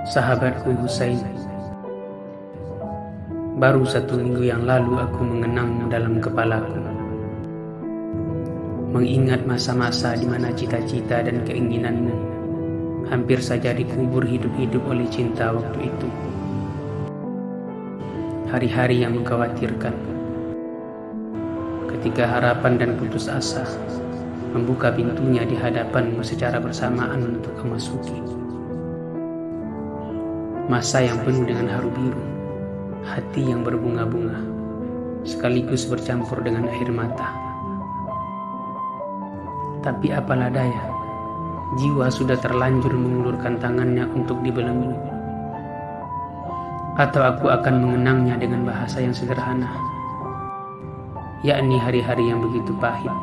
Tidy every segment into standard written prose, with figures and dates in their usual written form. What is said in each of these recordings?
Sahabatku Husain, baru 1 minggu yang lalu aku mengenang dalam kepalaku, mengingat masa-masa di mana cita-cita dan keinginanmu hampir saja dikubur hidup-hidup oleh cinta waktu itu. Hari-hari yang mengkhawatirkan, ketika harapan dan putus asa membuka pintunya di hadapanmu secara bersamaan untuk memasuki. Masa yang penuh dengan haru biru, hati yang berbunga-bunga, sekaligus bercampur dengan air mata. Tapi apalah daya, jiwa sudah terlanjur mengulurkan tangannya untuk dibelenggu. Atau aku akan mengenangnya dengan bahasa yang sederhana, yakni hari-hari yang begitu pahit,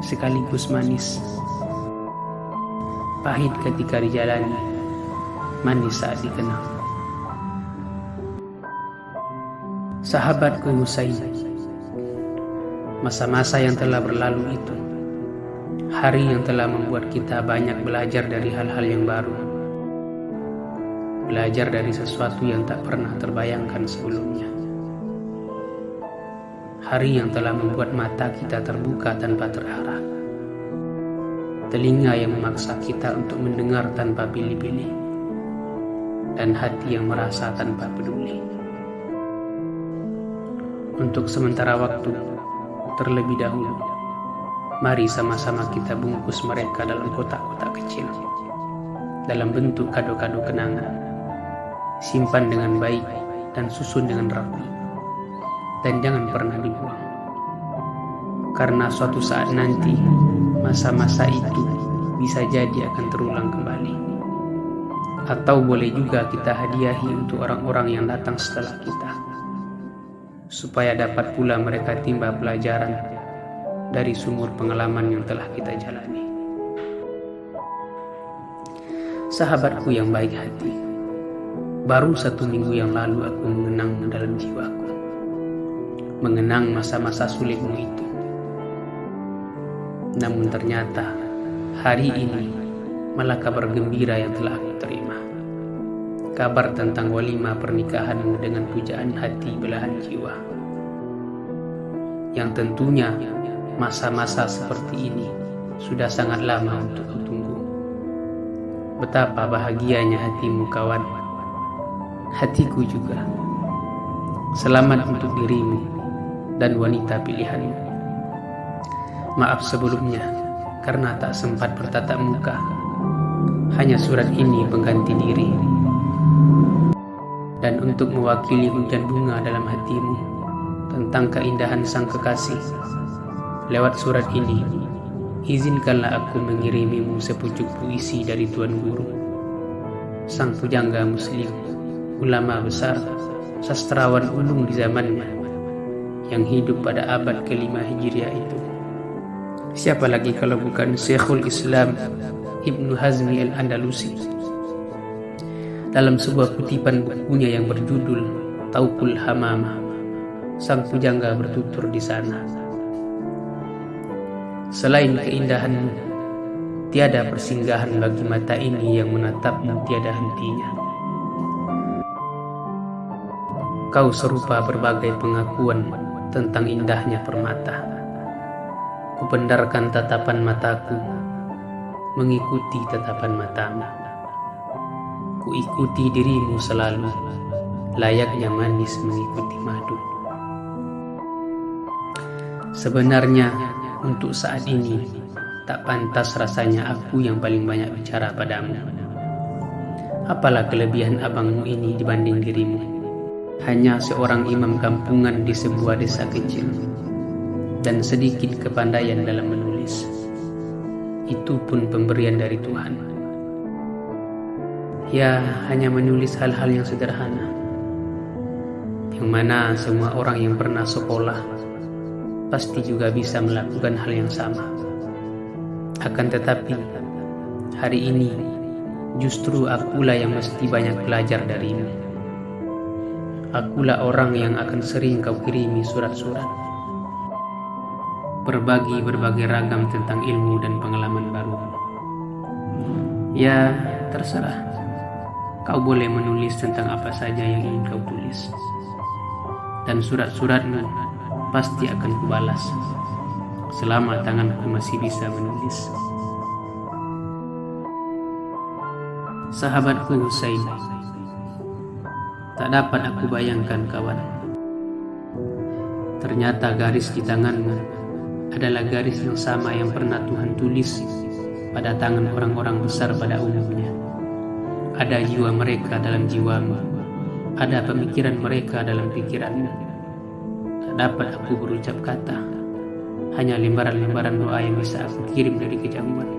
sekaligus manis. Pahit ketika dijalani, manis saat dikenang. Sahabatku Husain, masa-masa yang telah berlalu itu, hari yang telah membuat kita banyak belajar dari hal-hal yang baru, belajar dari sesuatu yang tak pernah terbayangkan sebelumnya. Hari yang telah membuat mata kita terbuka tanpa terarah, telinga yang memaksa kita untuk mendengar tanpa pilih-pilih, dan hati yang merasa tanpa peduli. Untuk sementara waktu, terlebih dahulu, mari sama-sama kita bungkus mereka dalam kotak-kotak kecil, dalam bentuk kado-kado kenangan. Simpan dengan baik dan susun dengan rapi, dan jangan pernah dibuang. Karena suatu saat nanti, masa-masa itu bisa jadi akan terulang kembali. Atau boleh juga kita hadiahi untuk orang-orang yang datang setelah kita, supaya dapat pula mereka timba pelajaran dari sumur pengalaman yang telah kita jalani. Sahabatku yang baik hati, baru 1 minggu yang lalu aku mengenang dalam jiwaku, mengenang masa-masa sulitmu itu. Namun ternyata hari ini malah kabar gembira yang telah aku terima. Kabar tentang walimah pernikahanmu dengan pujaan hati belahan jiwa. Yang tentunya masa-masa seperti ini sudah sangat lama untuk kutunggu. Betapa bahagianya hatimu kawan, hatiku juga. Selamat untuk dirimu dan wanita pilihanmu. Maaf sebelumnya karena tak sempat bertatap muka. Hanya surat ini pengganti diri. Dan untuk mewakili hujan bunga dalam hatimu tentang keindahan sang kekasih, lewat surat ini, izinkanlah aku mengirimimu sepucuk puisi dari Tuan Guru, sang pujangga muslim, ulama besar, sastrawan ulung di zamannya, yang hidup pada abad ke-5 Hijriah itu. Siapa lagi kalau bukan Syekhul Islam Ibnu Hazmi Al-Andalusi. Dalam sebuah kutipan bukunya yang berjudul Tauqul Hamamah, sang pujangga bertutur di sana, selain keindahanmu, tiada persinggahan bagi mata ini yang menatapmu tiada hentinya. Kau serupa berbagai pengakuan tentang indahnya permata. Kupendarkan tatapan mataku, mengikuti tatapan matamu. Kuikuti dirimu selalu, layaknya manis mengikuti madu. Sebenarnya untuk saat ini tak pantas rasanya aku yang paling banyak bicara padamu. Apalah kelebihan abangmu ini dibanding dirimu? Hanya seorang imam kampungan di sebuah desa kecil, dan sedikit kepandaian dalam menulis. Itu pun pemberian dari Tuhan. Ya, hanya menulis hal-hal yang sederhana, yang mana semua orang yang pernah sekolah pasti juga bisa melakukan hal yang sama. Akan tetapi, hari ini justru akulah yang mesti banyak belajar darimu. Akulah orang yang akan sering kau kirimi surat-surat, berbagi berbagai ragam tentang ilmu dan pengalaman baru. Ya, terserah. Kau boleh menulis tentang apa saja yang ingin kau tulis. Dan surat-suratmu pasti akan kubalas, selama tanganku masih bisa menulis. Sahabatku Husain, tak dapat aku bayangkan kawan. Ternyata garis di tanganmu adalah garis yang sama yang pernah Tuhan tulis pada tangan orang-orang besar pada umumnya. Ada jiwa mereka dalam jiwamu, ada pemikiran mereka dalam pikiranmu. Tak dapat aku berucap kata, hanya lembaran-lembaran doa yang bisa aku kirim dari kejauhan,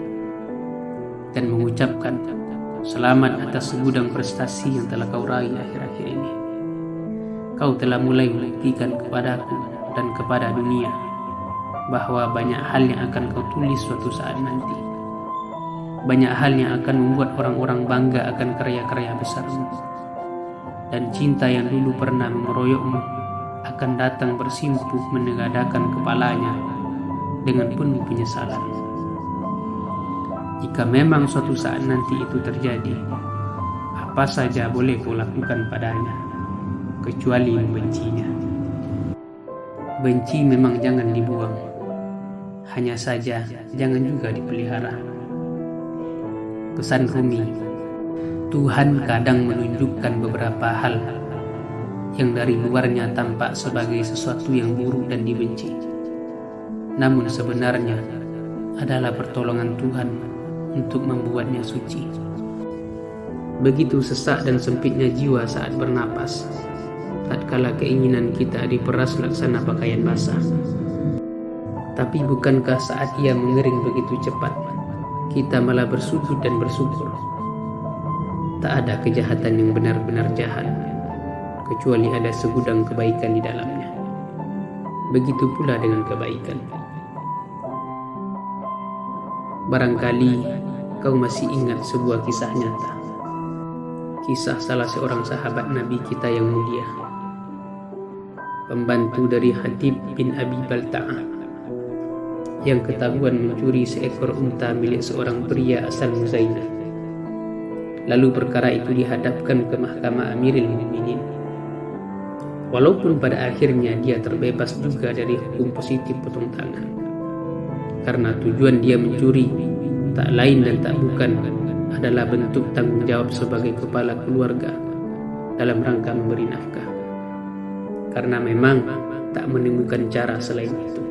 dan mengucapkan selamat atas segudang prestasi yang telah kau raih akhir-akhir ini. Kau telah mulai membuktikan kepadaku dan kepada dunia bahwa banyak hal yang akan kau tulis suatu saat nanti. Banyak hal yang akan membuat orang-orang bangga akan karya-karya besarmu. Dan cinta yang dulu pernah mengeroyokmu akan datang bersimpuh menegadakan kepalanya dengan penuh penyesalan. Jika memang suatu saat nanti itu terjadi, apa saja boleh kau lakukan padanya, kecuali membencinya. Benci memang jangan dibuang, hanya saja jangan juga dipelihara. Pesan Rumi, Tuhan kadang menunjukkan beberapa hal yang dari luarnya tampak sebagai sesuatu yang buruk dan dibenci, namun sebenarnya adalah pertolongan Tuhan untuk membuatnya suci. Begitu sesak dan sempitnya jiwa saat bernapas, tatkala keinginan kita diperas laksana pakaian basah. Tapi bukankah saat ia mengering begitu cepat, kita malah bersujud dan bersyukur? Tak ada kejahatan yang benar-benar jahat, kecuali ada segudang kebaikan di dalamnya. Begitu pula dengan kebaikan. Barangkali kau masih ingat sebuah kisah nyata. Kisah salah seorang sahabat Nabi kita yang mulia, pembantu dari Hatib bin Abi Balta'ah, yang ketahuan mencuri seekor unta milik seorang pria asal Muzainah. Lalu perkara itu dihadapkan ke mahkamah Amirul Mukminin. Walaupun pada akhirnya dia terbebas juga dari hukum positif potong tangan, karena tujuan dia mencuri tak lain dan tak bukan adalah bentuk tanggung jawab sebagai kepala keluarga dalam rangka memberi nafkah, karena memang tak menemukan cara selain itu.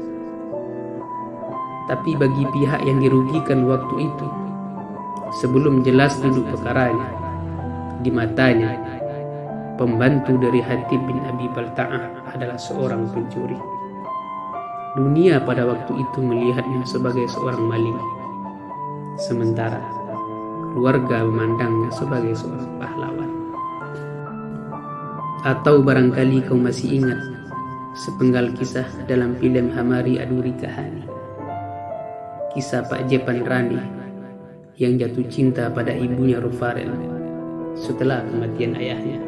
Tapi bagi pihak yang dirugikan waktu itu, sebelum jelas duduk perkaranya, di matanya pembantu dari Hatib bin Abi Balta'ah adalah seorang pencuri. Dunia pada waktu itu melihatnya sebagai seorang maling, sementara keluarga memandangnya sebagai seorang pahlawan. Atau barangkali kau masih ingat sepenggal kisah dalam film Hamari Aduri Kahani, kisah Pak Jepan Rani yang jatuh cinta pada ibunya Rufarel setelah kematian ayahnya.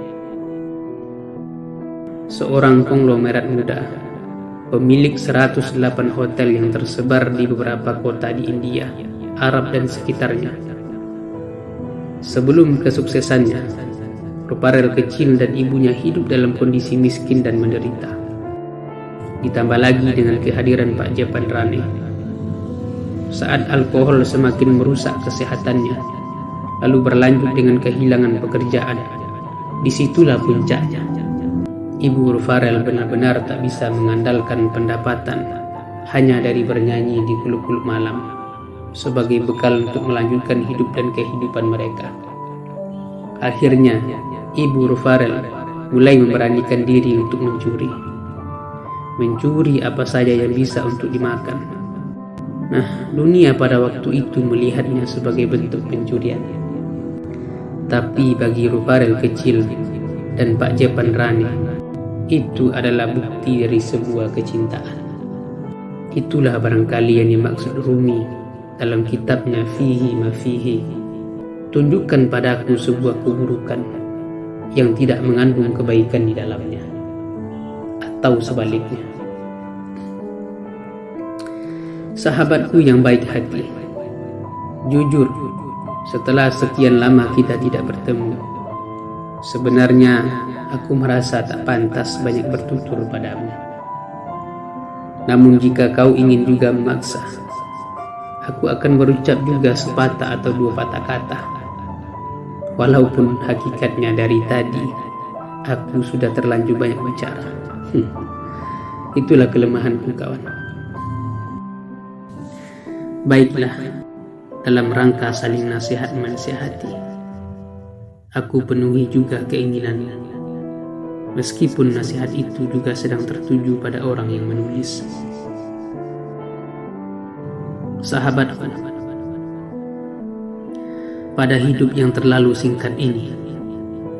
Seorang konglomerat muda, pemilik 108 hotel yang tersebar di beberapa kota di India, Arab dan sekitarnya. Sebelum kesuksesannya, Ruparel kecil dan ibunya hidup dalam kondisi miskin dan menderita. Ditambah lagi dengan kehadiran Pak Jepan Rane. Saat alkohol semakin merusak kesehatannya, lalu berlanjut dengan kehilangan pekerjaan, disitulah puncaknya. Ibu Rufarel benar-benar tak bisa mengandalkan pendapatan hanya dari bernyanyi di klub-klub malam sebagai bekal untuk melanjutkan hidup dan kehidupan mereka. Akhirnya, Ibu Rufarel mulai memberanikan diri untuk mencuri. Mencuri apa saja yang bisa untuk dimakan. Nah, dunia pada waktu itu melihatnya sebagai bentuk pencurian. Tapi bagi Rufarel kecil dan Pak Jepan Rani, itu adalah bukti dari sebuah kecintaan. Itulah barangkali yang dimaksud Rumi dalam kitabnya Fihi Ma Fihi. Tunjukkan padaku sebuah keburukan yang tidak mengandung kebaikan di dalamnya, atau sebaliknya. Sahabatku yang baik hati, jujur, setelah sekian lama kita tidak bertemu, sebenarnya aku merasa tak pantas banyak bertutur padamu. Namun jika kau ingin juga memaksa, aku akan berucap juga sepatah atau dua patah kata. Walaupun hakikatnya dari tadi aku sudah terlanjur banyak bicara. Itulah kelemahanku, kawan. Baiklah, dalam rangka saling nasihat menasihati, aku penuhi juga keinginanmu, meskipun nasihat itu juga sedang tertuju pada orang yang menulis. Sahabatku, pada hidup yang terlalu singkat ini,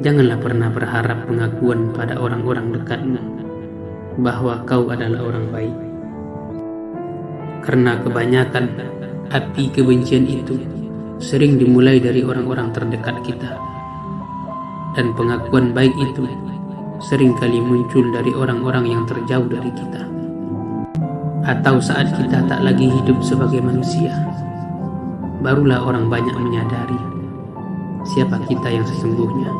janganlah pernah berharap pengakuan pada orang-orang dekatmu bahwa kau adalah orang baik. Karena kebanyakan api kebencian itu sering dimulai dari orang-orang terdekat kita, dan pengakuan baik itu seringkali muncul dari orang-orang yang terjauh dari kita, atau saat kita tak lagi hidup sebagai manusia, barulah orang banyak menyadari siapa kita yang sesungguhnya.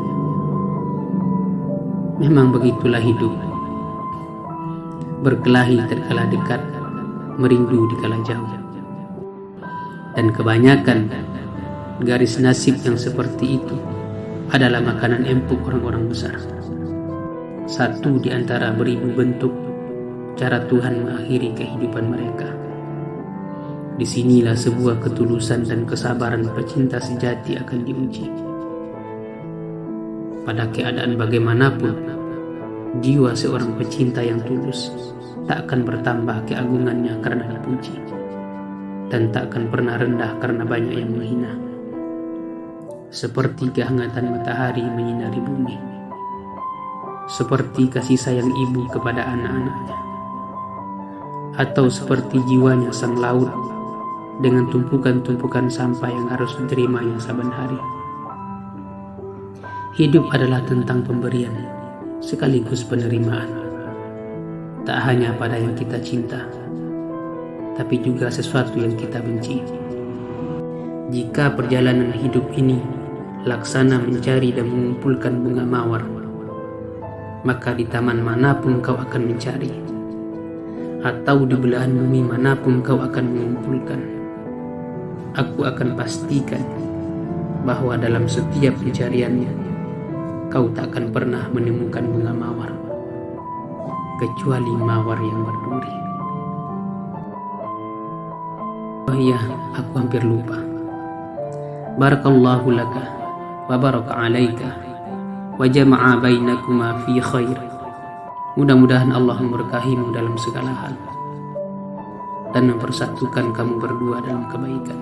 Memang begitulah hidup, berkelahi tatkala dekat, merindu dikala jauh. Dan kebanyakan garis nasib yang seperti itu adalah makanan empuk orang-orang besar. Satu di antara beribu bentuk cara Tuhan mengakhiri kehidupan mereka. Disinilah sebuah ketulusan dan kesabaran pecinta sejati akan diuji. Pada keadaan bagaimanapun, jiwa seorang pecinta yang tulus tak akan bertambah keagungannya karena dipuji, dan tak akan pernah rendah karena banyak yang menghina. Seperti kehangatan matahari menyinari bumi, seperti kasih sayang ibu kepada anak-anaknya, atau seperti jiwanya sang laut dengan tumpukan-tumpukan sampah yang harus diterimanya saban hari. Hidup adalah tentang pemberian sekaligus penerimaan, tak hanya pada yang kita cinta, tapi juga sesuatu yang kita benci. Jika perjalanan hidup ini laksana mencari dan mengumpulkan bunga mawar, maka di taman manapun kau akan mencari, atau di belahan bumi manapun kau akan mengumpulkan, aku akan pastikan bahwa dalam setiap pencariannya kau tak akan pernah menemukan bunga mawar, kecuali mawar yang berduri. Oh iya, aku hampir lupa. Barakallahu laka wa baraka alaika wa jama'a bainakuma fi khair. Mudah-mudahan Allah memberkahimu dalam segala hal dan mempersatukan kamu berdua dalam kebaikan.